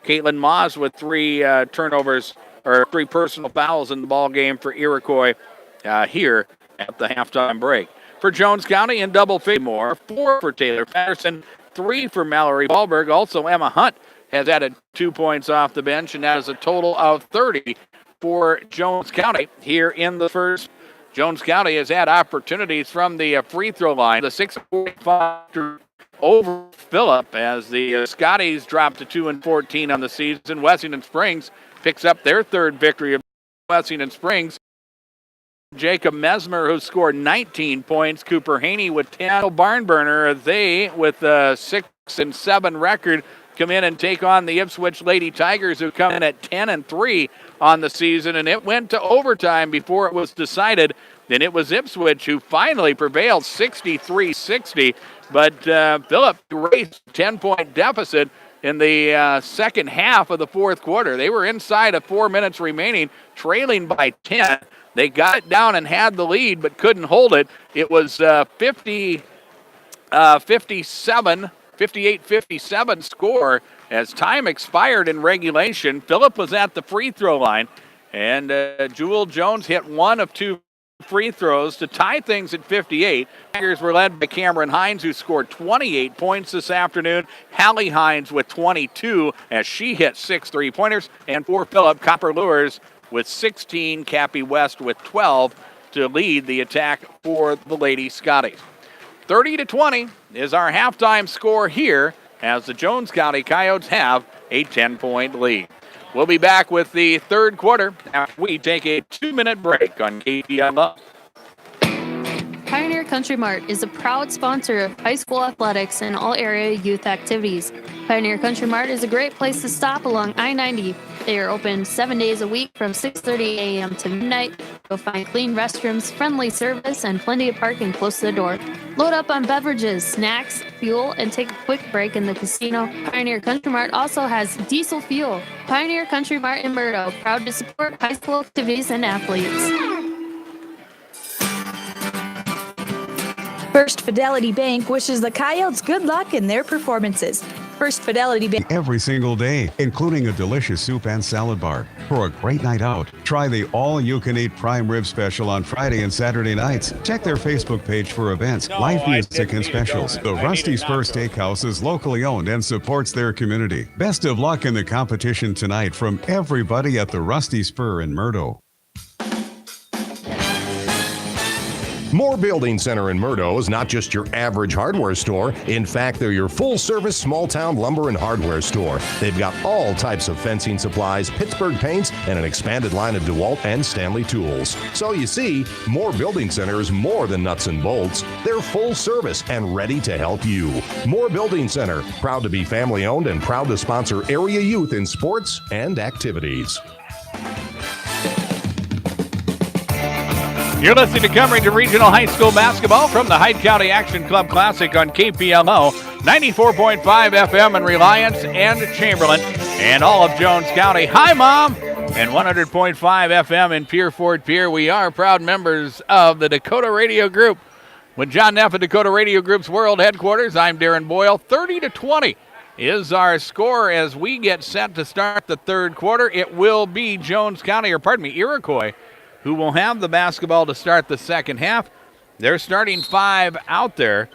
Caitlin Maas with three turnovers or three personal fouls in the ball game for Iroquois here at the halftime break. For Jones County in double figure more, 4 for Taylor Patterson, 3 for Mallory Wahlberg. Also, Emma Hunt has added 2 points off the bench, and that is a total of 30 for Jones County here in the first. Jones County has had opportunities from the free throw line. The 6-45 over Phillip as the Scotties drop to 2-14 on the season. Wessington Springs picks up their third victory of Wessington Springs. Jacob Mesmer, who scored 19 points. Cooper Haney with 10. Barnburner, they with a 6-7 record come in and take on the Ipswich Lady Tigers, who come in at 10-3 on the season, and it went to overtime before it was decided. Then it was Ipswich who finally prevailed 63-60, but Phillip raised a 10-point deficit in the second half of the fourth quarter. They were inside of 4 minutes remaining, trailing by 10. They got it down and had the lead, but couldn't hold it. It was 58-57 score as time expired in regulation. Phillip was at the free throw line, and Jewel Jones hit 1 of 2 free throws to tie things at 58. Tigers were led by Cameron Hines, who scored 28 points this afternoon. Hallie Hines with 22 as she hit 6 3-pointers. And for Phillip, Copper Lures with 16, Cappy West with 12 to lead the attack for the Lady Scotties. 30-20 is our halftime score here as the Jones County Coyotes have a 10-point lead. We'll be back with the third quarter after we take a 2-minute break on KPLO. Pioneer Country Mart is a proud sponsor of high school athletics and all area youth activities. Pioneer Country Mart is a great place to stop along I-90. They are open 7 days a week from 6:30 a.m. to midnight. You'll find clean restrooms, friendly service, and plenty of parking close to the door. Load up on beverages, snacks, fuel, and take a quick break in the casino. Pioneer Country Mart also has diesel fuel. Pioneer Country Mart in Murdo, proud to support high school activities and athletes. First Fidelity Bank wishes the Coyotes good luck in their performances. First Fidelity Bank. Every single day, including a delicious soup and salad bar. For a great night out, try the all-you-can-eat prime rib special on Friday and Saturday nights. Check their Facebook page for events, live music, and specials. The Rusty Spur Steakhouse is locally owned and supports their community. Best of luck in the competition tonight from everybody at the Rusty Spur in Murdo. Moore Building Center in Murdo is not just your average hardware store. In fact, they're your full-service small-town lumber and hardware store. They've got all types of fencing supplies, Pittsburgh paints, and an expanded line of DeWalt and Stanley tools. So you see, Moore Building Center is more than nuts and bolts. They're full service and ready to help you. Moore Building Center, proud to be family-owned and proud to sponsor area youth in sports and activities. You're listening to coverage of regional high school basketball from the Hyde County Action Club Classic on KPLO, 94.5 FM in Reliance and Chamberlain, and all of Jones County. Hi, Mom! And 100.5 FM in Pier Fort Pier. We are proud members of the Dakota Radio Group. With John Neff at Dakota Radio Group's World Headquarters, I'm Darren Boyle. 30-20 is our score as we get set to start the third quarter. It will be Iroquois, who will have the basketball to start the second half. They're starting 5 out there.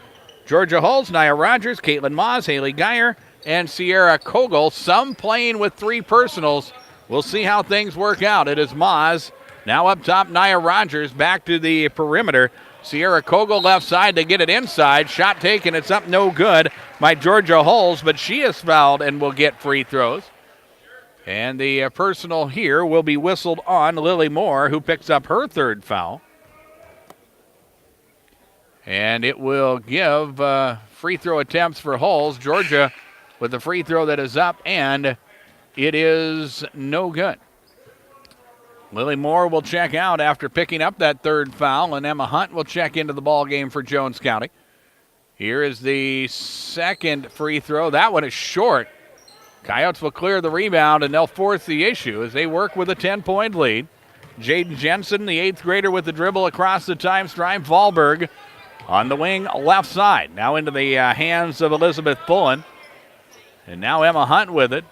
Georgia Hulls, Nia Rogers, Caitlin Maas, Haley Geyer, and Sierra Kogel, some playing with 3 personals. We'll see how things work out. It is Maas. Now up top, Nia Rogers back to the perimeter. Sierra Kogel left side to get it inside. Shot taken, it's up no good by Georgia Hulls, but she is fouled and will get free throws. And the personal here will be whistled on Lily Moore, who picks up her third foul. And it will give free throw attempts for Hulls. Georgia with the free throw that is up, and it is no good. Lily Moore will check out after picking up that third foul, and Emma Hunt will check into the ball game for Jones County. Here is the second free throw. That one is short. Coyotes will clear the rebound, and they'll force the issue as they work with a 10-point lead. Jaden Jensen, the 8th grader, with the dribble across the time stripe. Wahlberg on the wing left side. Now into the hands of Elizabeth Pullen. And now Emma Hunt with it.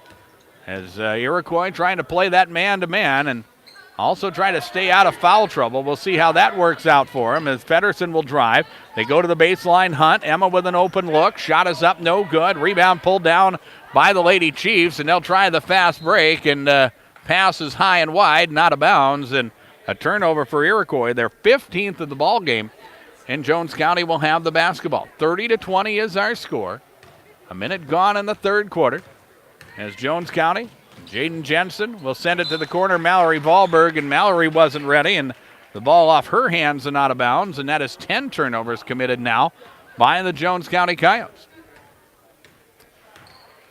as Iroquois trying to play that man-to-man and also try to stay out of foul trouble. We'll see how that works out for him as Feddersen will drive. They go to the baseline. Hunt. Emma with an open look. Shot is up, no good. Rebound pulled down by the Lady Chiefs, and they'll try the fast break, and pass is high and wide, not out of bounds, and a turnover for Iroquois. Their 15th of the ball game, and Jones County will have the basketball. 30-20 is our score. A minute gone in the third quarter as Jones County, Jaden Jensen will send it to the corner, Mallory Wahlberg, and Mallory wasn't ready, and the ball off her hands and out of bounds, and that is 10 turnovers committed now by the Jones County Coyotes.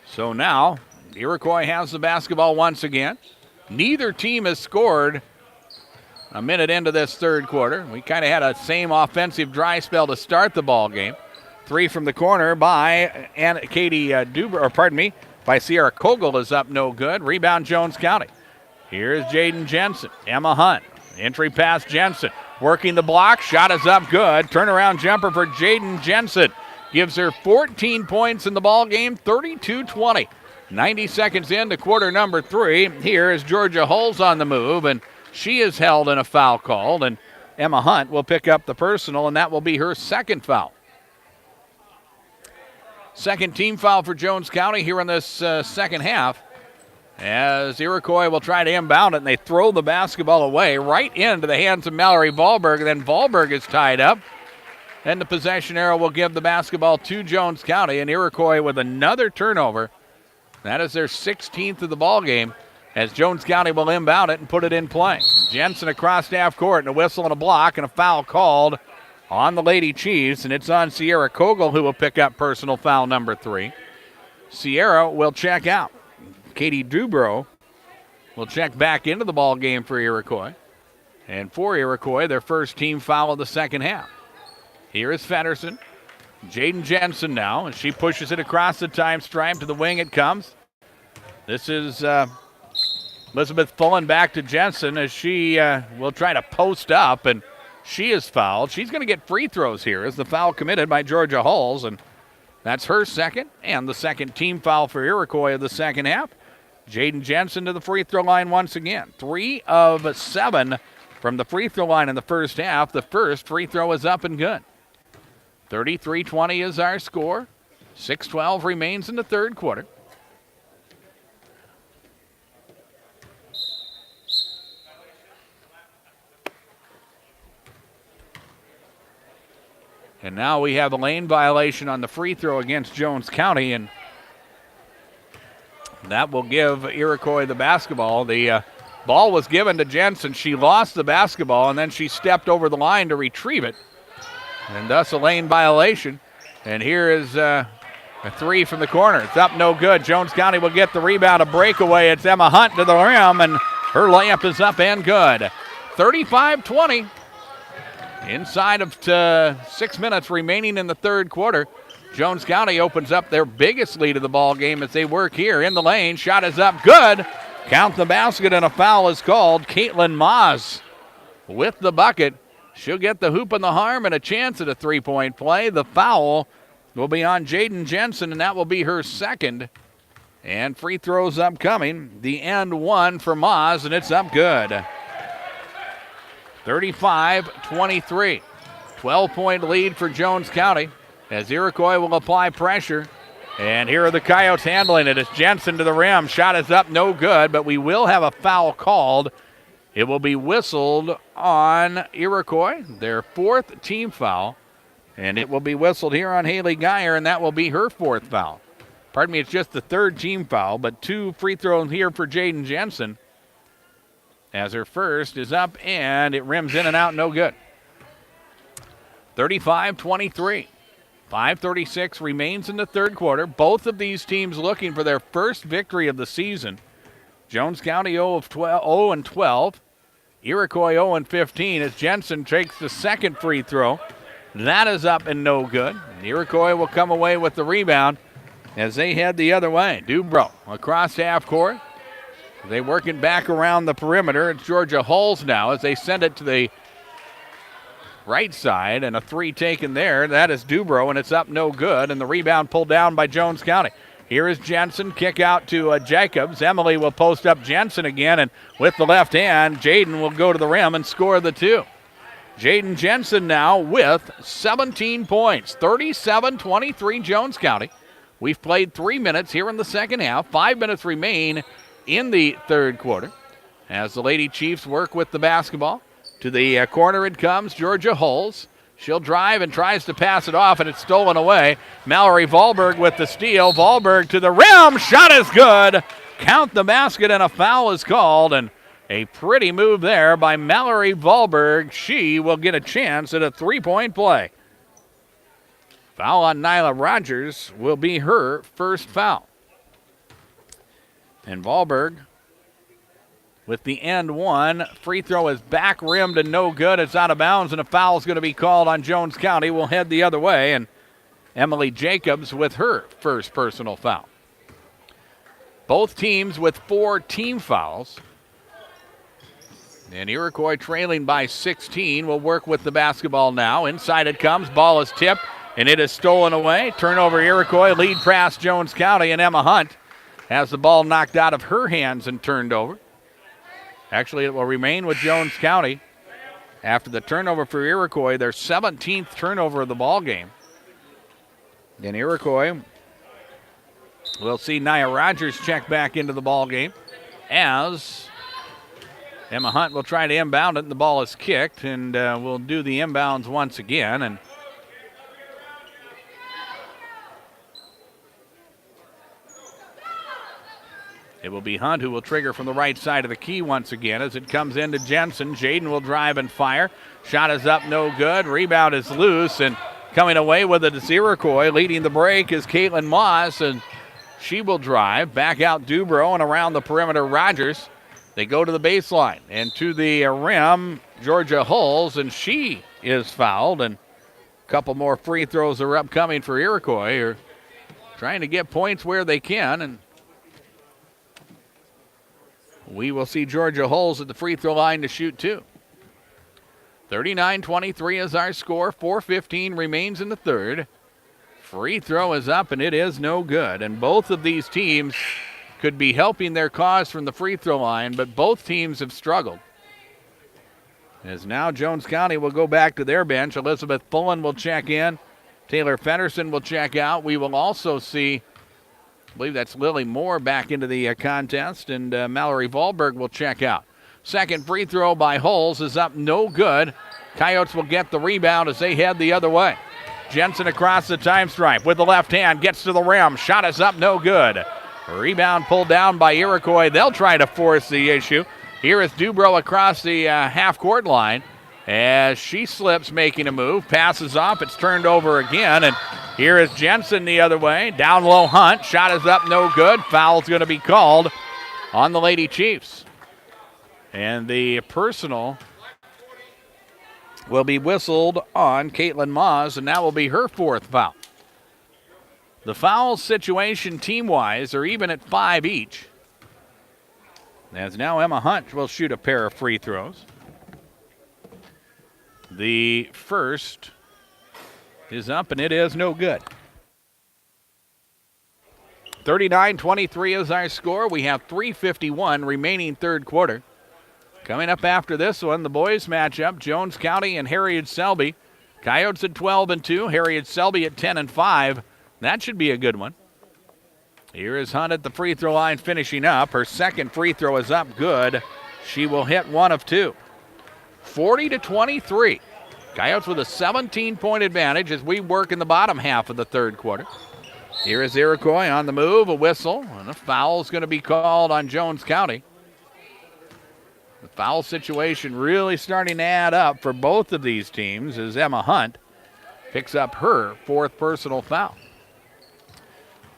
So now Iroquois has the basketball once again. Neither team has scored a minute into this third quarter. We kind of had a same offensive dry spell to start the ball game. Three from the corner by by Sierra Kogel is up, no good. Rebound Jones County. Here's Jaden Jensen. Emma Hunt. Entry pass Jensen. Working the block. Shot is up, good. Turnaround jumper for Jaden Jensen. Gives her 14 points in the ball game, 32-20. 90 seconds into quarter number 3. Here is Georgia Hulls on the move, and she is held in a foul called, and Emma Hunt will pick up the personal, and that will be her second foul. Second team foul for Jones County here in this second half, as Iroquois will try to inbound it, and they throw the basketball away right into the hands of Mallory Wahlberg, and then Wahlberg is tied up, and the possession arrow will give the basketball to Jones County, and Iroquois with another turnover. That is their 16th of the ball game, as Jones County will inbound it and put it in play. Jensen across half court, and a whistle and a block, and a foul called on the Lady Chiefs, and it's on Sierra Kogel, who will pick up personal foul number 3. Sierra will check out. Katie Dubrow will check back into the ball game for Iroquois. And for Iroquois, their first team foul of the second half. Here is Feddersen. Jaden Jensen now, and she pushes it across the time stripe to the wing. It comes. This is Elizabeth Fullen back to Jensen as she will try to post up, and she is fouled. She's going to get free throws here as the foul committed by Georgia Hulls, and that's her second and the second team foul for Iroquois of the second half. Jaden Jensen to the free throw line once again. 3 of 7 from the free throw line in the first half. The first free throw is up and good. 33-20 is our score. 6:12 remains in the third quarter. And now we have a lane violation on the free throw against Jones County, and that will give Iroquois the basketball. The ball was given to Jensen. She lost the basketball, and then she stepped over the line to retrieve it, and thus a lane violation. And here is a 3 from the corner. It's up, no good. Jones County will get the rebound, a breakaway. It's Emma Hunt to the rim, and her layup is up and good. 35-20. Inside of 6 minutes remaining in the third quarter, Jones County opens up their biggest lead of the ball game as they work here in the lane. Shot is up, good. Count the basket, and a foul is called. Caitlin Maas with the bucket. She'll get the hoop and the harm and a chance at a three-point play. The foul will be on Jaden Jensen, and that will be her second. And free throws upcoming. The end one for Maas, and it's up good. 35-23. 12-point lead for Jones County as Iroquois will apply pressure. And here are the Coyotes handling it. It's Jensen to the rim. Shot is up, no good, but we will have a foul called. It will be whistled on Iroquois, their fourth team foul. And it will be whistled here on Haley Geyer, and that will be her fourth foul. Pardon me, it's just the third team foul, but 2 free throws here for Jaden Jensen, as her first is up, and it rims in and out, no good. 35-23. 5:36 remains in the third quarter. Both of these teams looking for their first victory of the season. Jones County 0-12. Iroquois 0-15 as Jensen takes the second free throw. That is up and no good. And Iroquois will come away with the rebound as they head the other way. Dubrow across half court. They work it back around the perimeter. It's Georgia Hulls now as they send it to the right side, and a 3 taken there. That is Dubrow, and it's up no good, and the rebound pulled down by Jones County. Here is Jensen, kick out to Jacobs. Emily will post up Jensen again, and with the left hand, Jaden will go to the rim and score the 2. Jaden Jensen now with 17 points, 37-23 Jones County. We've played 3 minutes here in the second half. 5 minutes remain in the third quarter as the Lady Chiefs work with the basketball. To the corner it comes, Georgia Hulls. She'll drive and tries to pass it off, and it's stolen away. Mallory Volberg with the steal. Volberg to the rim. Shot is good. Count the basket, and a foul is called. And a pretty move there by Mallory Volberg. She will get a chance at a three-point play. Foul on Nyla Rogers will be her first foul. And Volberg with the end one. Free throw is back rimmed and no good. It's out of bounds, and a foul is going to be called on Jones County. We'll head the other way, and Emily Jacobs with her first personal foul. Both teams with 4 team fouls. And Iroquois trailing by 16 will work with the basketball now. Inside it comes. Ball is tipped, and it is stolen away. Turnover Iroquois. Lead pass Jones County, and Emma Hunt has the ball knocked out of her hands and turned over. Actually, it will remain with Jones County after the turnover for Iroquois, their 17th turnover of the ball game. And Iroquois will see Nia Rogers check back into the ball game as Emma Hunt will try to inbound it, and the ball is kicked, and we'll do the inbounds once again. And it will be Hunt who will trigger from the right side of the key once again as it comes into Jensen. Jaden will drive and fire. Shot is up, no good. Rebound is loose, and coming away with it is Iroquois. Leading the break is Caitlin Moss, and she will drive. Back out Dubrow and around the perimeter Rogers. They go to the baseline and to the rim, Georgia Hulls, and she is fouled. And a couple more free throws are upcoming for Iroquois. Are trying to get points where they can, and we will see Georgia Hulls at the free throw line to shoot 2. 39-23 is our score. 4:15 remains in the third. Free throw is up, and it is no good. And both of these teams could be helping their cause from the free throw line, but both teams have struggled. As now Jones County will go back to their bench. Elizabeth Pullen will check in. Taylor Fenderson will check out. We will also see, I believe that's Lily Moore, back into the contest, and Mallory Volberg will check out. Second free throw by Hulls is up, no good. Coyotes will get the rebound as they head the other way. Jensen across the time stripe with the left hand, gets to the rim. Shot is up, no good. Rebound pulled down by Iroquois. They'll try to force the issue. Here is Dubrow across the half-court line as she slips, making a move. Passes off. It's turned over again, and here is Jensen the other way. Down low Hunt. Shot is up, no good. Foul's going to be called on the Lady Chiefs. And the personal will be whistled on Caitlin Moss, and that will be her fourth foul. The foul situation team-wise are even at 5 each. As now Emma Hunt will shoot a pair of free throws. The first is up, and it is no good. 39-23 is our score. We have 3:51 remaining third quarter. Coming up after this one, the boys matchup, Jones County and Harriet Selby. Coyotes at 12-2, Harriet Selby at 10-5. That should be a good one. Here is Hunt at the free throw line finishing up. Her second free throw is up, good. She will hit one of 2. 40-23. Coyotes with a 17-point advantage as we work in the bottom half of the third quarter. Here is Iroquois on the move, a whistle, and a foul is going to be called on Jones County. The foul situation really starting to add up for both of these teams as Emma Hunt picks up her fourth personal foul.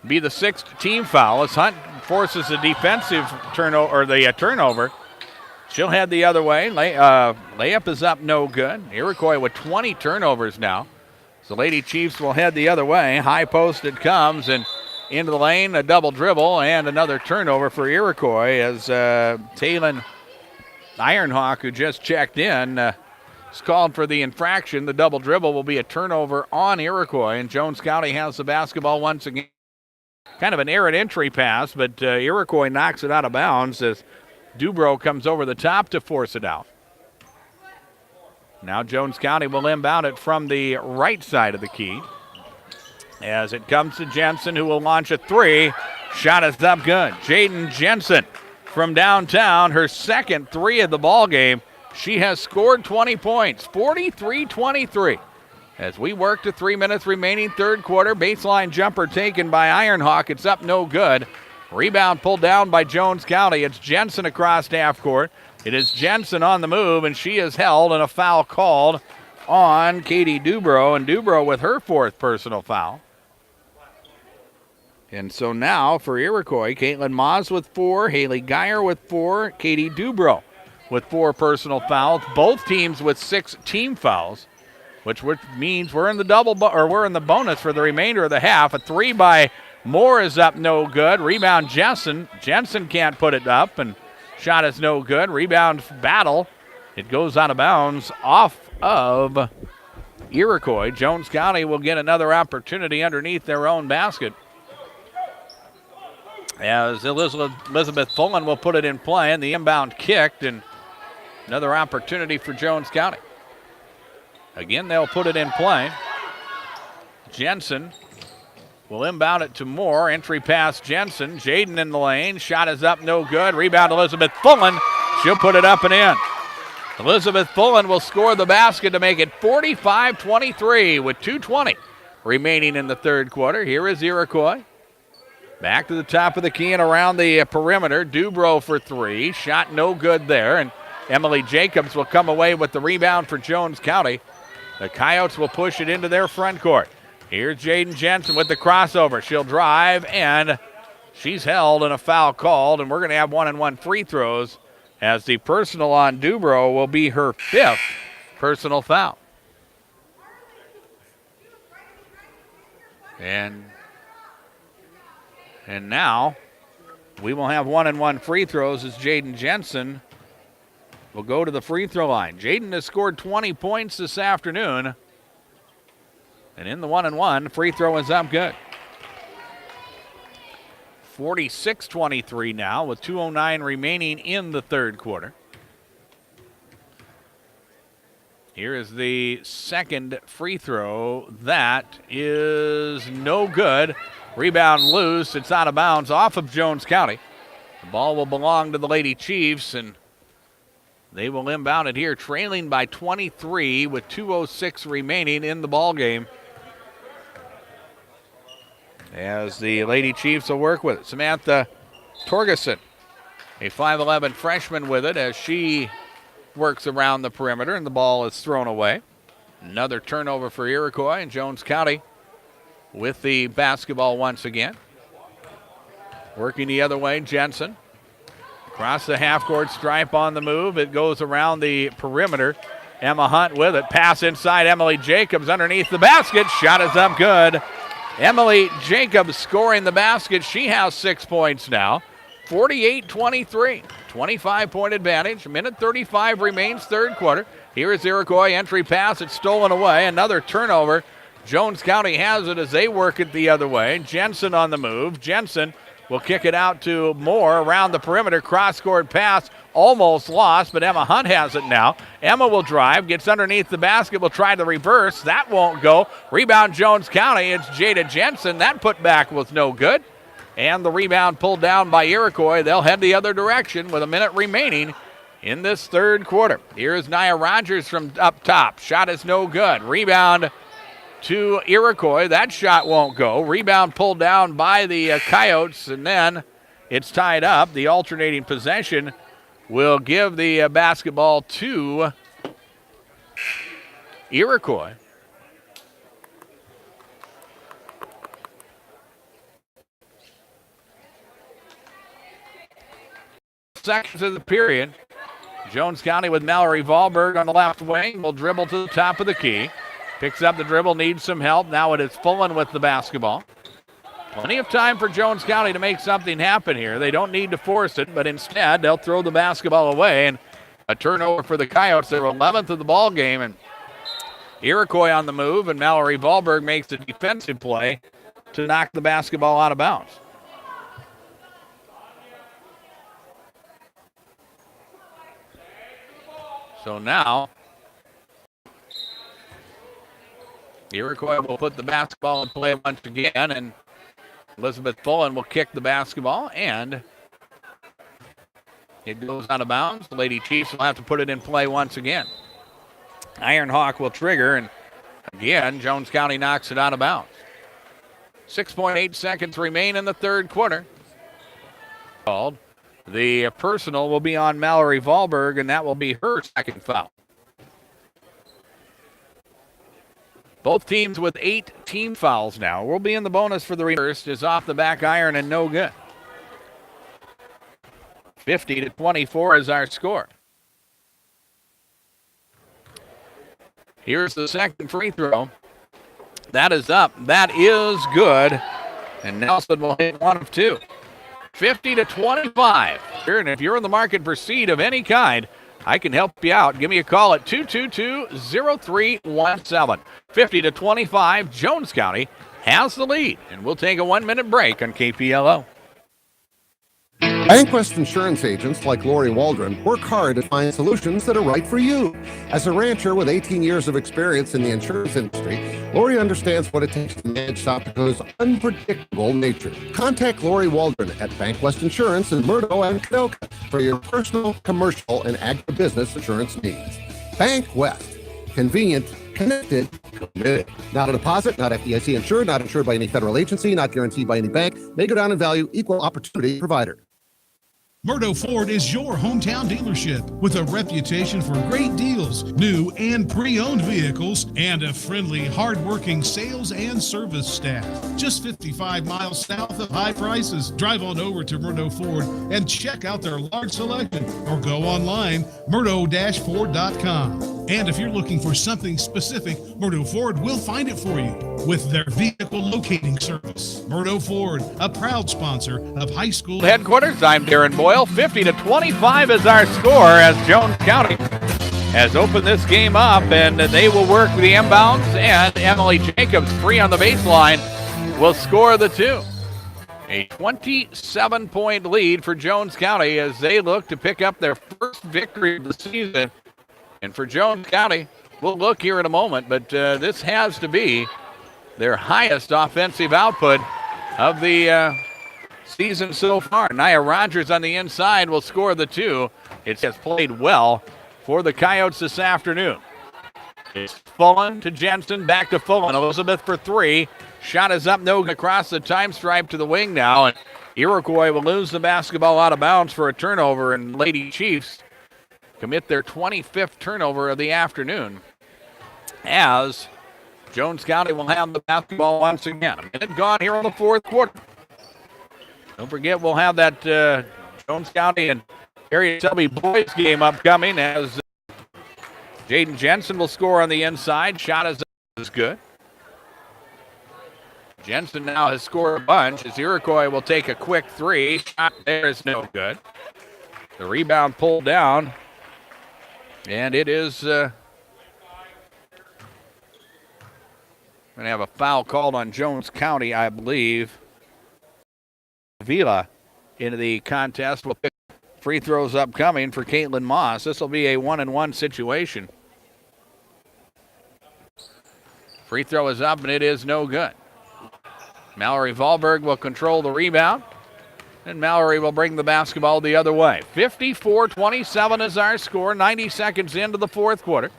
Be the 6th team foul as Hunt forces a defensive turnover. She'll head the other way. Layup is up, no good. Iroquois with 20 turnovers now. So Lady Chiefs will head the other way. High post it comes, and into the lane, a double dribble, and another turnover for Iroquois as Taylon Ironhawk, who just checked in, is called for the infraction. The double dribble will be a turnover on Iroquois, and Jones County has the basketball once again. kind of an errant entry pass, but Iroquois knocks it out of bounds as Dubrow comes over the top to force it out. Now Jones County will inbound it from the right side of the key as it comes to Jensen, who will launch a three. Shot is up good. Jaden Jensen from downtown, her second three of the ball game. She has scored 20 points, 43-23. As we work to 3 minutes remaining third quarter, baseline jumper taken by Ironhawk. It's up no good. Rebound pulled down by Jones County. It's Jensen across half court. It is Jensen on the move, and she is held, and a foul called on Katie Dubrow, and Dubrow with her fourth personal foul. And so now for Iroquois, Caitlin Maas with 4, Haley Geyer with 4, Katie Dubrow with 4 personal fouls. Both teams with 6 team fouls, which means we're in the we're in the bonus for the remainder of the half. A three by Moore is up no good. Rebound Jensen. Jensen can't put it up, and shot is no good. Rebound Battle. It goes out of bounds off of Iroquois. Jones County will get another opportunity underneath their own basket, as Elizabeth Fullen will put it in play, and the inbound kicked, and another opportunity for Jones County. Again, they'll put it in play. Jensen will inbound it to Moore. Entry pass Jensen. Jaden in the lane. Shot is up, no good. Rebound Elizabeth Fullen. She'll put it up and in. Elizabeth Fullen will score the basket to make it 45-23 with 2:20 remaining in the third quarter. Here is Iroquois. Back to the top of the key and around the perimeter. Dubrow for 3. Shot no good there. And Emily Jacobs will come away with the rebound for Jones County. The Coyotes will push it into their front court. Here's Jaden Jensen with the crossover. She'll drive, and she's held, and a foul called. And we're going to have 1-and-1 free throws, as the personal on Dubrow will be her 5th personal foul. And now we will have 1-and-1 free throws as Jaden Jensen will go to the free throw line. Jaden has scored 20 points this afternoon. And in the 1-and-1, free throw is up good. 46-23 now with 2:09 remaining in the third quarter. Here is the second free throw. That is no good. Rebound loose. It's out of bounds off of Jones County. The ball will belong to the Lady Chiefs, and they will inbound it here, trailing by 23 with 2:06 remaining in the ball game, as the Lady Chiefs will work with it. Samantha Torgerson, a 5'11 freshman, with it as she works around the perimeter, and the ball is thrown away. Another turnover for Iroquois, and Jones County with the basketball once again. Working the other way, Jensen. Across the half-court stripe on the move. It goes around the perimeter. Emma Hunt with it. Pass inside. Emily Jacobs underneath the basket. Shot is up good. Emily Jacobs scoring the basket. She has 6 points now. 48-23. 25-point advantage. Minute 35 remains third quarter. Here is Iroquois. Entry pass. It's stolen away. Another turnover. Jones County has it as they work it the other way. Jensen on the move. Jensen will kick it out to Moore around the perimeter. Cross-court pass almost lost, but Emma Hunt has it now. Emma will drive, gets underneath the basket, will try the reverse. That won't go. Rebound Jones County. It's Jada Jensen. That putback was no good. And the rebound pulled down by Iroquois. They'll head the other direction with a minute remaining in this third quarter. Here's Nia Rogers from up top. Shot is no good. Rebound to Iroquois. That shot won't go. Rebound pulled down by the Coyotes, and then it's tied up. The alternating possession will give the basketball to Iroquois. Seconds of the period. Jones County with Mallory Wahlberg on the left wing will dribble to the top of the key. Picks up the dribble, needs some help. Now it is Fullen with the basketball. Plenty of time for Jones County to make something happen here. They don't need to force it, but instead they'll throw the basketball away, and a turnover for the Coyotes. Their 11th of the ball game, and Iroquois on the move, and Mallory Wahlberg makes a defensive play to knock the basketball out of bounds. So now, Iroquois will put the basketball in play once again, and Elizabeth Fullen will kick the basketball, and it goes out of bounds. The Lady Chiefs will have to put it in play once again. Iron Hawk will trigger, and again, Jones County knocks it out of bounds. 6.8 seconds remain in the third quarter. Called. The personal will be on Mallory Valberg, and that will be her second foul. Both teams with 8 team fouls now. We'll be in the bonus for the first is off the back iron and no good. 50-24 is our score. Here's the second free throw. That is up. That is good. And Nelson will hit one of two. 50-25. And if you're in the market for seed of any kind, I can help you out. Give me a call at 222-0317. 50-25, Jones County has the lead. And we'll take a 1-minute break on KPLO. Bankwest Insurance agents like Lori Waldron work hard to find solutions that are right for you. As a rancher with 18 years of experience in the insurance industry, Lori understands what it takes to manage South Dakota's unpredictable nature. Contact Lori Waldron at Bankwest Insurance in Murdo and Kadoka for your personal, commercial, and agribusiness insurance needs. Bankwest. Convenient, connected, committed. Not a deposit, not FDIC insured, not insured by any federal agency, not guaranteed by any bank. May go down in value, equal opportunity provider. Murdo Ford is your hometown dealership with a reputation for great deals, new and pre-owned vehicles, and a friendly, hard-working sales and service staff. Just 55 miles south of high prices. Drive on over to Murdo Ford and check out their large selection or go online, murdo-ford.com. And if you're looking for something specific, Murdo Ford will find it for you with their vehicle locating service. Murdo Ford, a proud sponsor of high school Headquarters, I'm Darren Boyle. 50-25 is our score as Jones County has opened this game up, and they will work the inbounds, and Emily Jacobs, free on the baseline, will score the two. A 27-point lead for Jones County as they look to pick up their first victory of the season. And for Jones County, we'll look here in a moment, but this has to be their highest offensive output of the season so far. Nia Rogers on the inside will score the two. It has played well for the Coyotes this afternoon. It's Fullen to Jensen, back to Fullen. Elizabeth for three. Shot is up, no, across the time stripe to the wing now. And Iroquois will lose the basketball out of bounds for a turnover, and Lady Chiefs commit their 25th turnover of the afternoon as Jones County will have the basketball once again. A minute gone here in the fourth quarter. Don't forget, we'll have that Jones County and Area Selby boys game upcoming as Jaden Jensen will score on the inside. Shot is good. Jensen now has scored a bunch as Iroquois will take a quick three. Shot there is no good. The rebound pulled down. And it is going to have a foul called on Jones County, I believe. Vila into the contest will pick free throws upcoming for Caitlin Moss. This will be a 1-and-1 situation. Free throw is up, and it is no good. Mallory Valberg will control the rebound, and Mallory will bring the basketball the other way. 54-27 is our score, 90 seconds into the fourth quarter.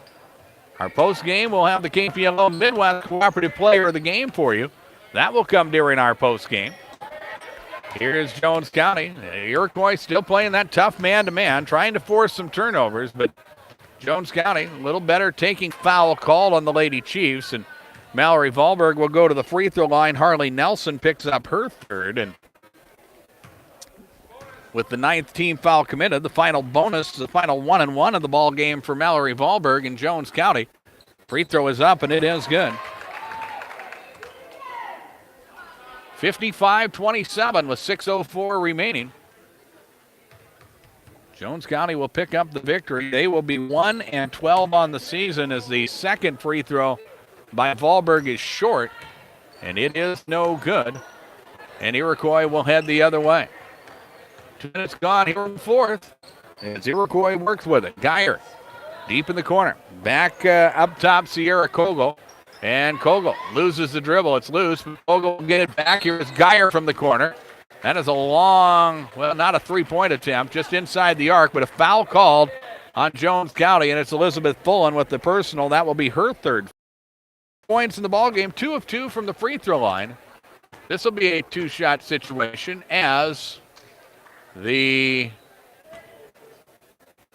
Our post game will have the KPLO Midwest Cooperative Player of the Game for you. That will come during our post game. Here's Jones County. Iroquois still playing that tough man-to-man, trying to force some turnovers, but Jones County a little better taking foul call on the Lady Chiefs, and Mallory Valberg will go to the free throw line. Harley Nelson picks up her third, and with the 9th team foul committed, the final bonus, the final 1-and-1 of the ball game for Mallory Valberg in Jones County. Free throw is up, and it is good. 55-27 with 6:04 remaining. Jones County will pick up the victory. They will be 1-12 on the season as the second free throw by Valberg is short. and it is no good. And Iroquois will head the other way. 2 minutes gone here in the fourth. As Iroquois works with it. Geyer deep in the corner. Back up top, Sierra Kogel. And Kogel loses the dribble. It's loose. Kogel will get it back. Here is Geyer from the corner. That is a long, well, not a three-point attempt, just inside the arc, but a foul called on Jones County, and it's Elizabeth Fullen with the personal. That will be her third points in the ballgame, 2 of 2 from the free throw line. This will be a two-shot situation as the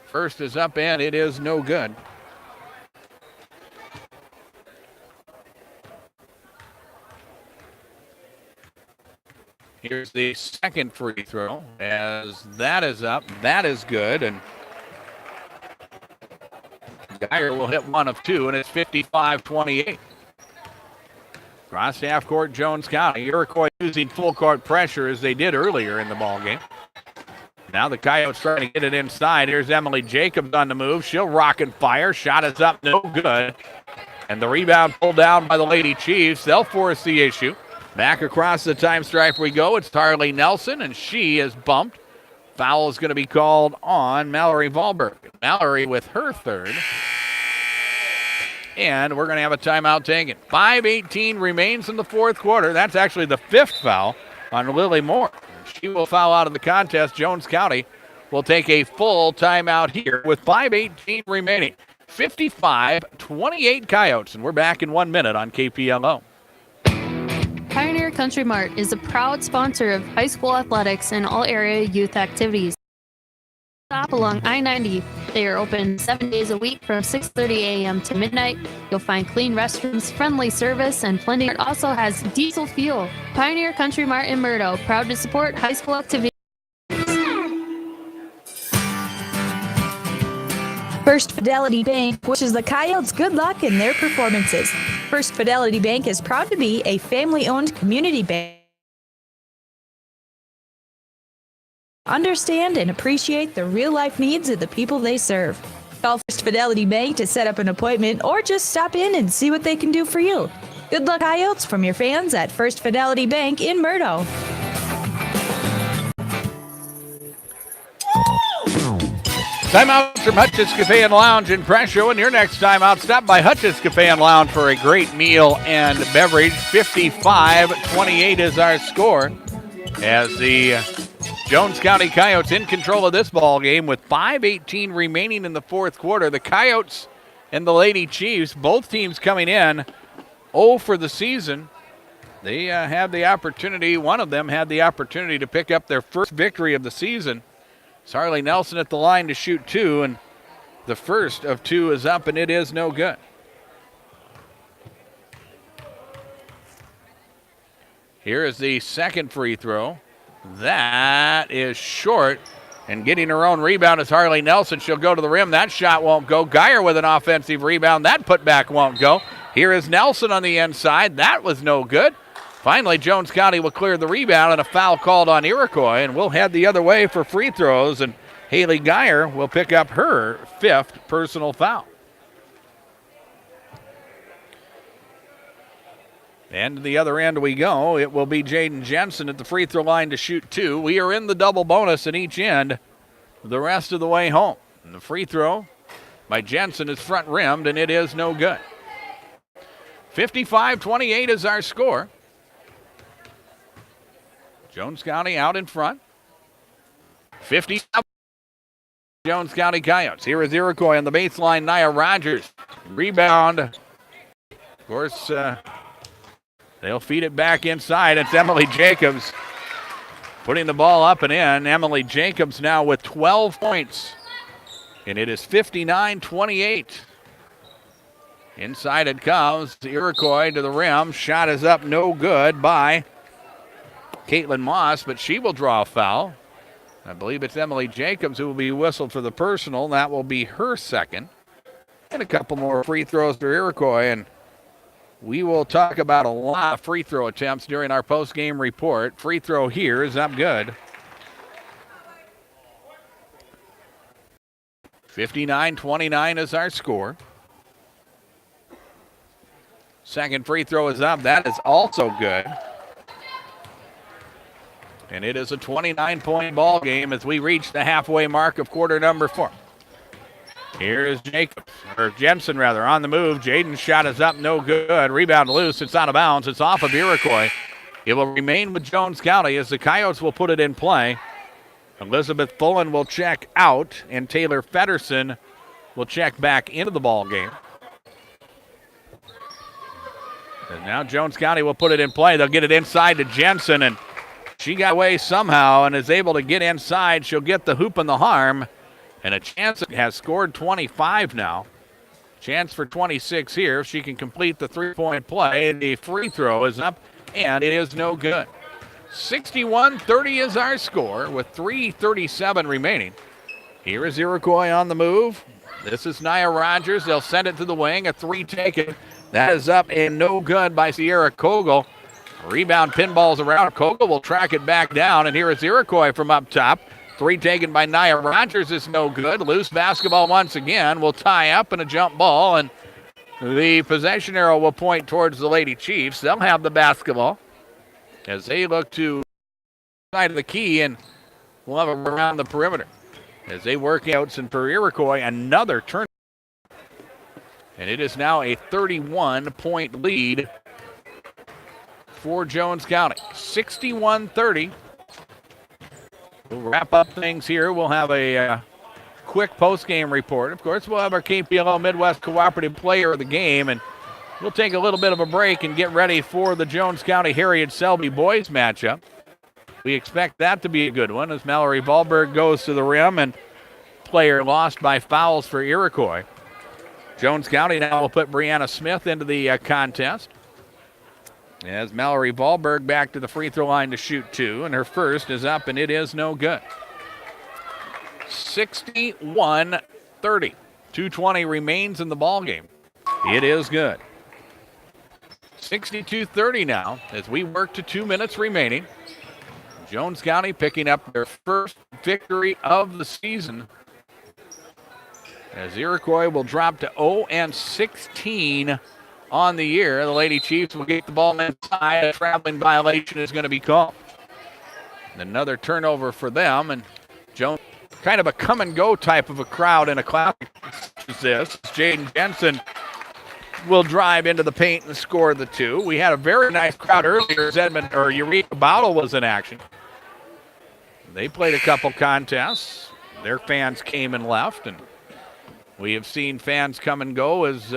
first is up, and it is no good. Here's the second free throw as that is up. That is good, and Geyer will hit 1 of 2, and it's 55-28. Cross half court, Jones County. Iroquois using full court pressure as they did earlier in the ballgame. Now the Coyotes trying to get it inside. Here's Emily Jacobs on the move. She'll rock and fire. Shot is up, no good. And the rebound pulled down by the Lady Chiefs. They'll force the issue. Back across the time stripe we go. It's Tarly Nelson, and she is bumped. Foul is going to be called on Mallory Wahlberg. Mallory with her third. And we're going to have a timeout taken. 5:18 remains in the fourth quarter. That's actually the fifth foul on Lily Moore. She will foul out of the contest. Jones County will take a full timeout here with 5:18 remaining. 55-28 Coyotes, and we're back in 1 minute on KPLO. Pioneer Country Mart is a proud sponsor of high school athletics and all area youth activities. Stop along I-90. They are open 7 days a week from 6:30 a.m. to midnight. You'll find clean restrooms, friendly service, and plenty. It also has diesel fuel. Pioneer Country Mart in Murdo, proud to support high school activities. First Fidelity Bank wishes the Coyotes good luck in their performances. First Fidelity Bank is proud to be a family-owned community bank. Understand and appreciate the real-life needs of the people they serve. Call First Fidelity Bank to set up an appointment or just stop in and see what they can do for you. Good luck, Coyotes, from your fans at First Fidelity Bank in Murdo. Timeout from Hutch's Cafe and Lounge in Presho, and your next timeout, stop by Hutch's Cafe and Lounge for a great meal and beverage. 55-28 is our score as the Jones County Coyotes in control of this ball game with 5:18 remaining in the fourth quarter. The Coyotes and the Lady Chiefs, both teams coming in 0 for the season. They had the opportunity, one of them had the opportunity to pick up their first victory of the season. Harley Nelson at the line to shoot 2, and the first of 2 is up, and it is no good. Here is the second free throw. That is short, and getting her own rebound is Harley Nelson. She'll go to the rim. That shot won't go. Geyer with an offensive rebound. That putback won't go. Here is Nelson on the inside. That was no good. Finally, Jones County will clear the rebound, and a foul called on Iroquois, and we'll head the other way for free throws, and Haley Geyer will pick up her 5th personal foul. And to the other end we go. It will be Jaden Jensen at the free throw line to shoot 2. We are in the double bonus at each end the rest of the way home. And the free throw by Jensen is front rimmed, and it is no good. 55-28 is our score. Jones County out in front. 50 Jones County Coyotes. Here is Iroquois on the baseline. Nia Rogers. Rebound. Of course, they'll feed it back inside. It's Emily Jacobs putting the ball up and in. Emily Jacobs now with 12 points. And it is 59-28. Inside it comes. Iroquois to the rim. Shot is up, no good by Caitlin Moss, but she will draw a foul. I believe it's Emily Jacobs who will be whistled for the personal. That will be her second. And a couple more free throws for Iroquois, and we will talk about a lot of free throw attempts during our post-game report. Free throw here is up good. 59-29 is our score. Second free throw is up. That is also good. And it is a 29-point ball game as we reach the halfway mark of quarter number 4. Here is Jensen on the move. Jaden's shot is up, no good. Rebound loose. It's out of bounds. It's off of Iroquois. It will remain with Jones County as the Coyotes will put it in play. Elizabeth Fullen will check out, and Taylor Feddersen will check back into the ball game. And now Jones County will put it in play. They'll get it inside to Jensen, and she got away somehow and is able to get inside. She'll get the hoop and the harm, and a chance has scored 25 now. Chance for 26 here if she can complete the three-point play. The free throw is up, and it is no good. 61-30 is our score with 3:37 remaining. Here is Iroquois on the move. This is Nia Rogers. They'll send it to the wing. A three taken. That is up and no good by Sierra Kogel. Rebound pinballs around. Kogel will track it back down, and here is Iroquois from up top. Three taken by Nia Rogers is no good. Loose basketball once again. Will tie up in a jump ball, and the possession arrow will point towards the Lady Chiefs. They'll have the basketball as they look to side of the key, and we'll have it around the perimeter as they work out. And for Iroquois, another turn. And it is now a 31-point lead for Jones County. 61-30. We'll wrap up things here. We'll have a quick post-game report. Of course, we'll have our KPLO Midwest Cooperative Player of the Game, and we'll take a little bit of a break and get ready for the Jones County Harriet Selby boys matchup. We expect that to be a good one as Mallory Wahlberg goes to the rim, and player lost by fouls for Iroquois. Jones County now will put Brianna Smith into the contest as Mallory Wahlberg back to the free throw line to shoot two, and her first is up, and it is no good. 61-30. 2:20 remains in the ball game. It is good. 62-30 now as we work to 2 minutes remaining. Jones County picking up their first victory of the season as Iroquois will drop to 0-16 on the year. The Lady Chiefs will get the ball inside. A traveling violation is going to be called. Another turnover for them, and Jones, kind of a come-and-go type of a crowd in a class as this. Jaden Jensen will drive into the paint and score the two. We had a very nice crowd earlier as Eureka Bottle was in action. They played a couple contests. Their fans came and left, and we have seen fans come and go as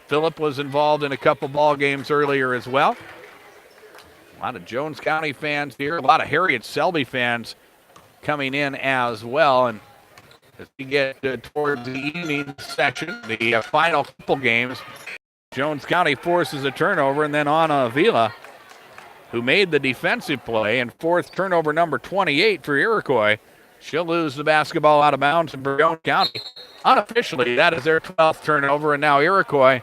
Phillip was involved in a couple ball games earlier as well. A lot of Jones County fans here, a lot of Harriet Selby fans coming in as well. And as we get towards the evening section, the final couple games, Jones County forces a turnover, and then Anna Avila, who made the defensive play, and fourth turnover number 28 for Iroquois. She'll lose the basketball out of bounds, and for Jones County, unofficially, that is their 12th turnover, and now Iroquois,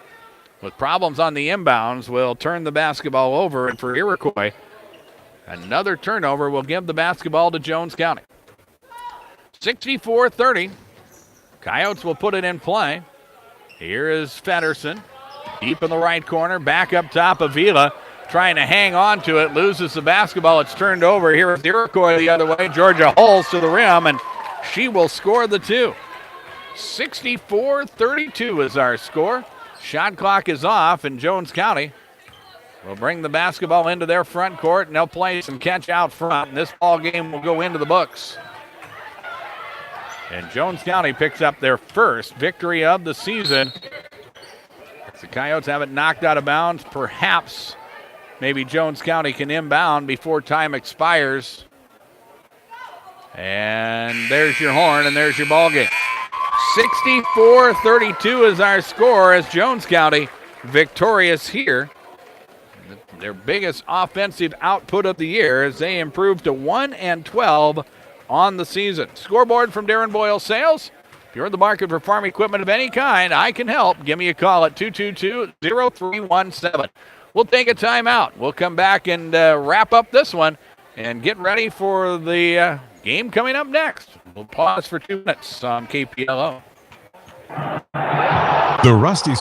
with problems on the inbounds, will turn the basketball over, and for Iroquois, another turnover will give the basketball to Jones County. 64-30. Coyotes will put it in play. Here is Feddersen, deep in the right corner, back up top. Avila trying to hang on to it, loses the basketball. It's turned over. Here is Iroquois the other way. Georgia Hulls to the rim, and she will score the two. 64-32 is our score. Shot clock is off, and Jones County will bring the basketball into their front court, and they'll play some catch out front, and this ball game will go into the books. And Jones County picks up their first victory of the season. The Coyotes have it knocked out of bounds. Perhaps maybe Jones County can inbound before time expires. And there's your horn, and there's your ball game. 64-32 is our score as Jones County victorious here. Their biggest offensive output of the year as they improve to 1-12 on the season. Scoreboard from Darren Boyle Sales. If you're in the market for farm equipment of any kind, I can help. Give me a call at 222-0317. We'll take a timeout. We'll come back and wrap up this one and get ready for the game coming up next. We'll pause for 2 minutes on KPLO. The Rusty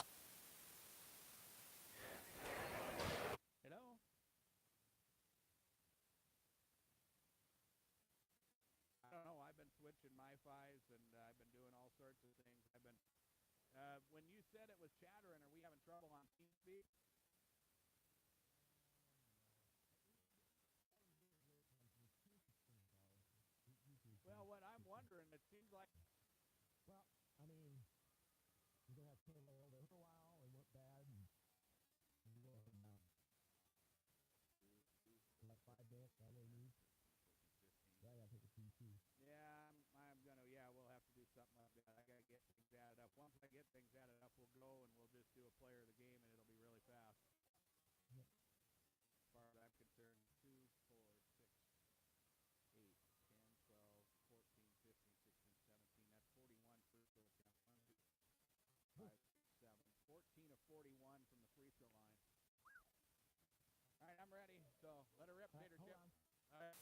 When you said it was chattering, are we having trouble on TeamSpeak? Well, what I'm wondering, it seems like. Well, I mean, we're going to have to turn it over for a while. It went bad. And like 5 minutes, I really need. Yeah, I got to take a PC. Yeah, I'm going to, we'll have to do something like that. I got to get things added up. Once I get things added up, we'll go and we'll just do a player of the game, and it'll be really fast. Yep. As far as I'm concerned, 2, 4, 6, 8, 10, 12, 14, 15, 16, 17. That's 41 free throw attempts. 1, 2, 5, 6, 7. 14 of 41 from the free throw line. All right, I'm ready. So let her rip, Tater Chip. All right.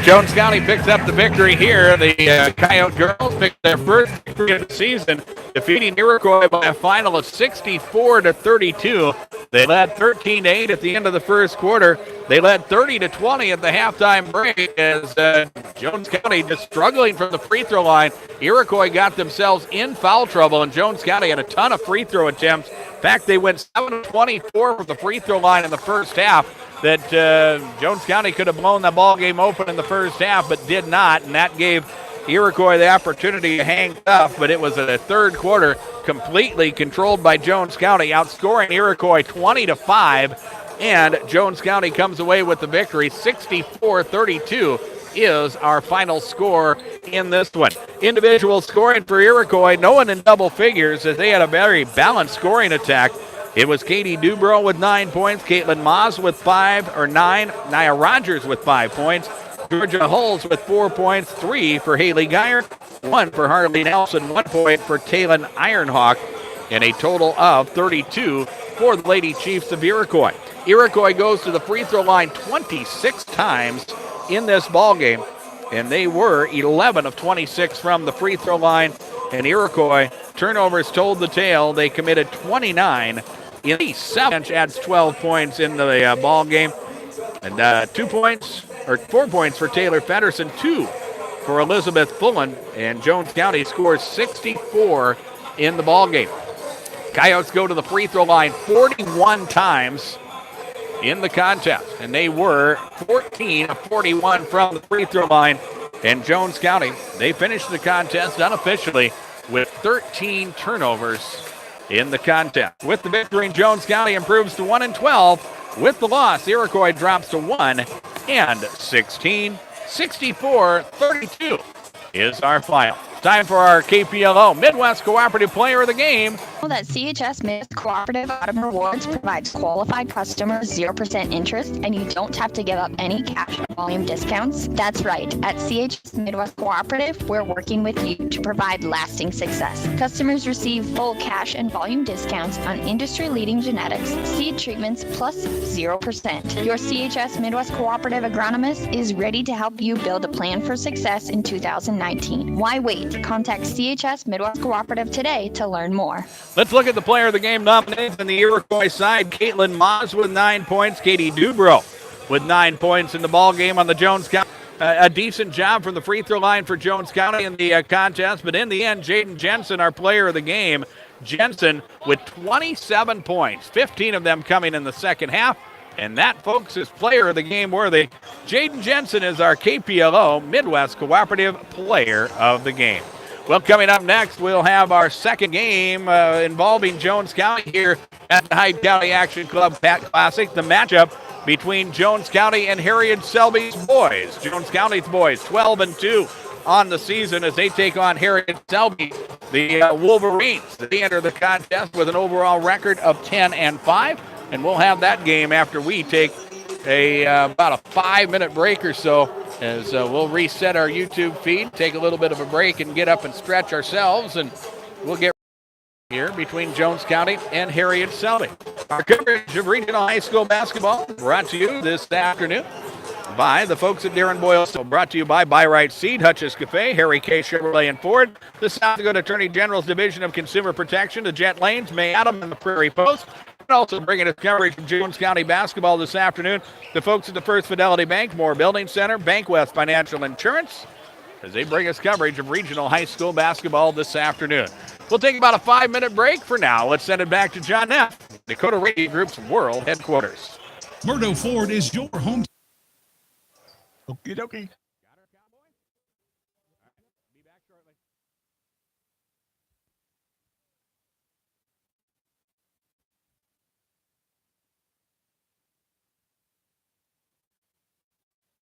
Jones County picks up the victory here. The Coyote girls picked their first victory of the season, defeating Iroquois by a final of 64-32. They led 13-8 at the end of the first quarter. They led 30-20 at the halftime break as Jones County just struggling from the free throw line. Iroquois got themselves in foul trouble, and Jones County had a ton of free throw attempts. In fact, they went 7-24 from the free throw line in the first half. That Jones County could have blown the ball game open in the first half, but did not, and that gave Iroquois the opportunity to hang tough. But it was a third quarter completely controlled by Jones County, outscoring Iroquois 20-5, and Jones County comes away with the victory. 64-32 is our final score in this one. Individual scoring for Iroquois, no one in double figures, as they had a very balanced scoring attack. It was Katie Dubrow with 9 points, Caitlin Moss with 9, Nia Rogers with 5 points, Georgia Hulls with 4 points, 3 for Haley Geyer, 1 for Harley Nelson, 1 point for Taylon Ironhawk, and a total of 32 for the Lady Chiefs of Iroquois. Iroquois goes to the free throw line 26 times in this ball game, and they were 11 of 26 from the free throw line, and Iroquois turnovers told the tale. They committed 29. In the 7 adds 12 points in the ball game, and 4 points for Taylor Feddersen, 2 for Elizabeth Fullen, and Jones County scores 64 in the ball game. Coyotes go to the free throw line 41 times in the contest, and they were 14 of 41 from the free throw line. And Jones County, they finished the contest unofficially with 13 turnovers in the contest. With the victory, Jones County improves to 1-12. With the loss, Iroquois drops to 1-16. 64-32 is our final. Time for our KPLO Midwest Cooperative Player of the Game. That CHS Midwest Cooperative Autumn Rewards provides qualified customers 0% interest, and you don't have to give up any cash or volume discounts. That's right. At CHS Midwest Cooperative, we're working with you to provide lasting success. Customers receive full cash and volume discounts on industry-leading genetics, seed treatments, plus 0%. Your CHS Midwest Cooperative agronomist is ready to help you build a plan for success in 2019. Why wait? Contact CHS Midwest Cooperative today to learn more. Let's look at the player of the game nominated on the Iroquois side. Caitlin Moss with 9 points. Katie Dubrow with 9 points in the ball game on the Jones County. A decent job from the free throw line for Jones County in the contest, but in the end, Jaden Jensen, our player of the game. Jensen with 27 points, 15 of them coming in the second half. And that, folks, is player of the game worthy. Jaden Jensen is our KPLO Midwest Cooperative Player of the Game. Well, coming up next, we'll have our second game involving Jones County here at the Hyde County Action Club Pat Classic. The matchup between Jones County and Harriet Selby's boys. Jones County's boys 12-2 on the season as they take on Harriet Selby, the Wolverines. They enter the contest with an overall record of 10-5. And we'll have that game after we take about a 5-minute break or so, as we'll reset our YouTube feed, take a little bit of a break, and get up and stretch ourselves, and we'll get here between Jones County and Harriet Selby. Our coverage of regional high school basketball brought to you this afternoon by the folks at Darren Boyle. So brought to you by Buy Right Seed, Hutch's Cafe, Harry K. Chevrolet and Ford, the South Dakota Attorney General's Division of Consumer Protection, the Jet Lanes, May Adam and the Prairie Post, Also bringing us coverage of Jones County basketball this afternoon, the folks at the First Fidelity Bank, Moore Building Center, Bank West Financial Insurance, as they bring us coverage of regional high school basketball this afternoon. We'll take about a 5-minute break. For now, let's send it back to John Neff, Dakota Radio Group's world headquarters. Murdo Ford is your home. Okie dokie.